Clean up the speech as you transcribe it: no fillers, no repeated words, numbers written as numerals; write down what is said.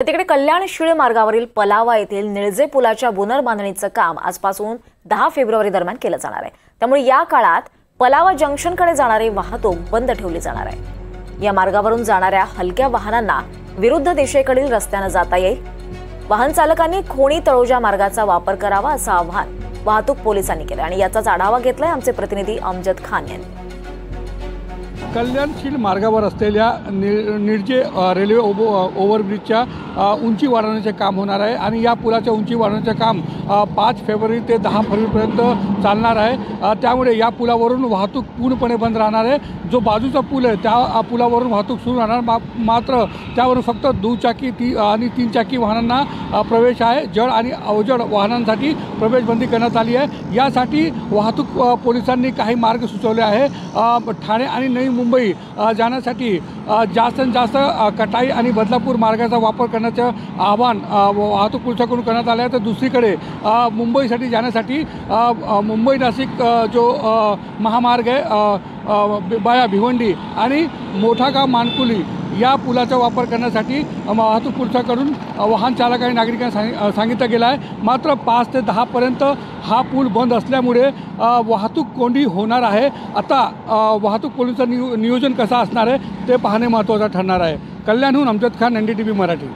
तिकडे कल्याण शिळ मार्गावरील पलावा येथील निळजे पुलाच्या पुनर्बांधणीचं काम आजपासून 10 फेब्रुवारी दरम्यान केलं जाणार आहे। त्यामुळे या काळात पलावा जंक्शनकडे जाणारी वाहतूक बंद ठेवली जाणार आहे। या मार्गावरून जाणाऱ्या हलक्या वाहनांना विरुद्ध दिशेकडील रस्त्याने जाता येईल। वाहन चालकांनी खोणी तळोजा मार्गाचा वापर करावा असं आवाहन वाहतूक पोलिसांनी केलं आणि याचाच आढावा घेतलाय आमचे प्रतिनिधी अमजद खान यांनी। कल्याणशील मार्गावर असलेल्या निळजे रेल्वे ओव्हरब्रिजच्या उंची वाढवण्याचे काम होणार आहे आणि या पुलाच्या उंची वाढवण्याचे काम 5 फेब्रुवारी ते 10 फेब्रुवारीपर्यंत चालणार आहे। त्यामुळे या पुलावरून वाहतूक पूर्णपणे बंद राहणार आहे। जो बाजूचा पूल आहे त्या पुलावरून वाहतूक सुरू राहणार, मात्र त्यावरून फक्त दुचाकी आणि 3 चाकी वाहनांना प्रवेश आहे। जड आणि अवजड वाहनांसाठी प्रवेशबंदी करण्यात आली आहे। यासाठी वाहतूक पोलिसांनी काही मार्ग सुचवले आहे। ठाणे आणि नवी मुंबई जाण्यासाठी जास्तीत जास्त कटाई आणि बदलापूर मार्गाचा वापर करण्याचं आवाहन वाहतूक पोलिसांकडून करण्यात आलं आहे। तर दुसरीकडे मुंबईसाठी जाण्यासाठी मुंबई नाशिक जो महामार्ग आहे बाया भिवंडी आणि मोठागाव मानकुली या पुलाचा वापर करण्यासाठी वाहतूक पोलिसांकडून वाहन चालक आणि नागरिकांना सांगितलं गेलं आहे। मात्र 5 ते 10 पर्यंत हा पूल बंद असल्यामुळे वाहतूक कोंडी होणार आहे। आता वाहतूक पोलिसांचं नियोजन कसं असणार आहे ते पाहणे महत्त्वाचं ठरणार आहे। कल्याणहून अमजद खान, NDTV मराठी।